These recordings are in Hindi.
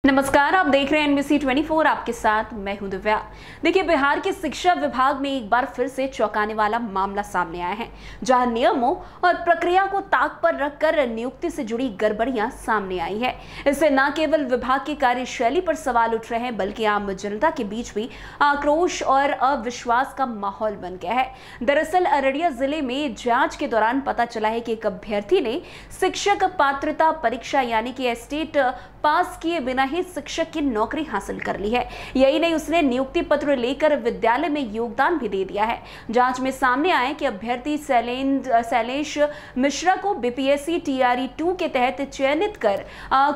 नमस्कार, आप देख रहे हैं NBC 24। आपके साथ मैं हूं दिव्या। देखिए, बिहार के शिक्षा विभाग में एक बार फिर से चौंकाने वाला मामला सामने आया है, जहां नियमों और प्रक्रिया को ताक पर रखकर नियुक्ति से जुड़ी गड़बड़ियां सामने आई है। इससे न केवल विभाग की कार्यशैली पर सवाल उठ रहे हैं, बल्कि आम जनता के बीच भी आक्रोश और अविश्वास का माहौल बन गया है। दरअसल अररिया जिले में जांच के दौरान पता चला है कि एक अभ्यर्थी ने शिक्षक पात्रता परीक्षा यानी कि एस्टेट पास किए बिना ही शिक्षक की नौकरी हासिल कर ली है। यही नहीं, उसने नियुक्ति पत्र लेकर विद्यालय में योगदान भी दे दिया है। जांच में सामने आया कि अभ्यर्थी शैलेश मिश्रा को BPSC TRE 2 के तहत चयनित कर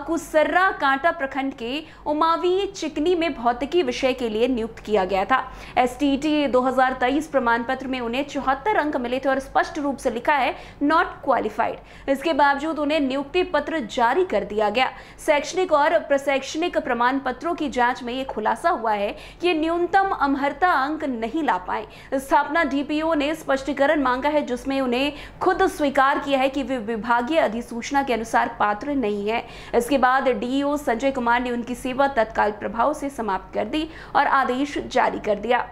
कुसर्रा कांटा प्रखंड के उमावी चिकनी में भौतिकी विषय के लिए नियुक्त किया गया था। STT 2023 प्रमाण पत्र में उन्हें 74 अंक मिले थे और स्पष्ट रूप से लिखा है नॉट क्वालिफाइड। इसके बावजूद उन्हें नियुक्ति पत्र जारी कर दिया गया। शैक्षणिक और प्रशैक्षणिक प्रमाण पत्रों की जांच में यह खुलासा हुआ है कि ये न्यूनतम अमर्हता अंक नहीं ला पाए। स्थापना DPO ने स्पष्टीकरण मांगा है, जिसमें उन्हें खुद स्वीकार किया है कि वे विभागीय अधिसूचना के अनुसार पात्र नहीं है। इसके बाद DEO संजय कुमार ने उनकी सेवा तत्काल प्रभाव से समाप्त कर दी और आदेश जारी कर दिया।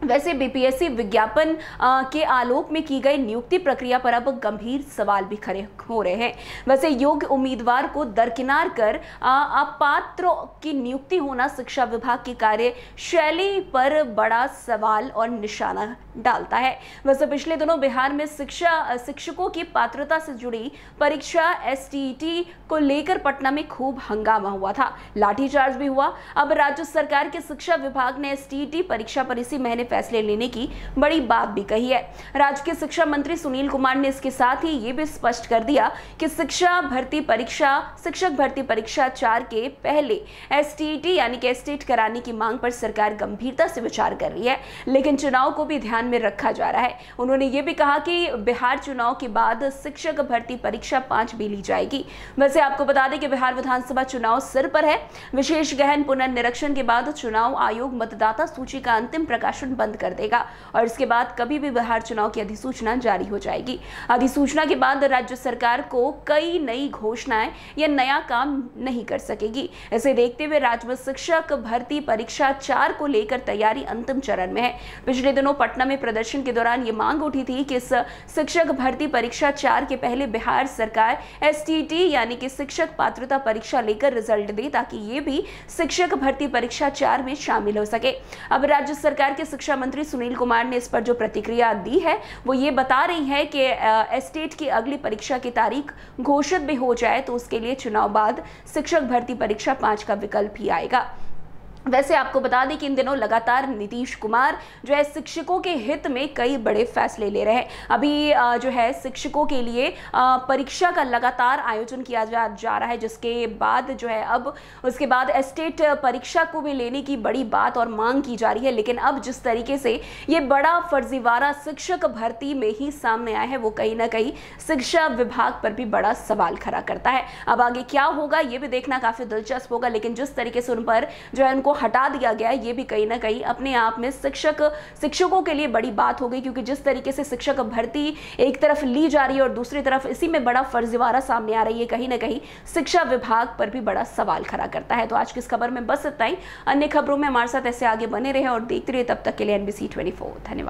वैसे BPSC विज्ञापन के आलोक में की गई नियुक्ति प्रक्रिया पर अब गंभीर सवाल भी खड़े हो रहे हैं। वैसे योग्य उम्मीदवार को दरकिनार कर अपात्र की नियुक्ति होना शिक्षा विभाग की कार्यशैली पर बड़ा सवाल और निशाना डालता है। वैसे पिछले दिनों बिहार में शिक्षकों की पात्रता से जुड़ी परीक्षा STT को लेकर पटना में खूब हंगामा हुआ था, लाठीचार्ज भी हुआ। अब राज्य सरकार के शिक्षा विभाग ने STT परीक्षा पर इसी महीने फैसले लेने की बड़ी बात भी कही है। राज्य के शिक्षा मंत्री सुनील कुमार ने इसके साथ ही ये भी स्पष्ट कर दिया कि शिक्षक भर्ती परीक्षा 4 के पहले STT यानी कि एस्टेट कराने की मांग पर सरकार गंभीरता से विचार कर रही है, लेकिन चुनाव को भी ध्यान में रखा जा रहा है। उन्होंने ये भी कहा कि बिहार चुनाव के बाद शिक्षक भर्ती परीक्षा 5 भी ली जाएगी। वैसे आपको बता दें कि बिहार विधानसभा चुनाव सिर पर है। विशेष गहन पुनर्निरीक्षण के बाद चुनाव आयोग मतदाता सूची का अंतिम प्रकाशन बंद कर देगा और इसके बाद कभी भी बिहार चुनाव की अधिसूचना जारी हो जाएगी। अधिसूचना के बाद राज्य सरकार को कई नई घोषणाएं या नया काम नहीं कर सकेगी। इसे देखते हुए राज्य में शिक्षक भर्ती परीक्षा 4 को लेकर तैयारी अंतिम चरण में है। पिछले दिनों पटना में प्रदर्शन के दौरान ये मांग उठी थी कि इस शिक्षक भर्ती परीक्षा 4 के पहले बिहार सरकार STT यानी कि शिक्षक पात्रता परीक्षा लेकर रिजल्ट दे, ताकि ये भी शिक्षक भर्ती परीक्षा 4 में शामिल हो सके। अब राज्य सरकार के शिक्षा मंत्री सुनील कुमार ने इस पर जो प्रतिक्रिया दी है वो ये बता रही है कि एस्टेट की अगली परीक्षा की तारीख घोषित भी हो जाए तो उसके लिए चुनाव बाद शिक्षक भर्ती परीक्षा 5 का विकल्प ही आएगा। वैसे आपको बता दें कि इन दिनों लगातार नीतीश कुमार जो है शिक्षकों के हित में कई बड़े फैसले ले रहे हैं। अभी जो है शिक्षकों के लिए परीक्षा का लगातार आयोजन किया जा रहा है, जिसके बाद जो है अब उसके बाद एस्टेट परीक्षा को भी लेने की बड़ी बात और मांग की जा रही है। लेकिन अब जिस तरीके से ये बड़ा फर्जीवाड़ा शिक्षक भर्ती में ही सामने आया है, वो कहीं ना कहीं शिक्षा विभाग पर भी बड़ा सवाल खड़ा करता है। अब आगे क्या होगा ये भी देखना काफी दिलचस्प होगा, लेकिन जिस तरीके से उन पर जो है उनको हटा दिया गया है, ये भी कहीं ना कहीं अपने आप में शिक्षकों के लिए बड़ी बात हो गई, क्योंकि जिस तरीके से शिक्षक भर्ती एक तरफ ली जा रही है और दूसरी तरफ इसी में बड़ा फर्जीवाड़ा सामने आ रही है, कहीं ना कहीं शिक्षा विभाग पर भी बड़ा सवाल खड़ा करता है। तो आज की इस खबर में बस इतना ही। अन्य खबरों में हमारे साथ ऐसे आगे बने रहे और देखते रहिए। तब तक के लिए NBC 24। धन्यवाद।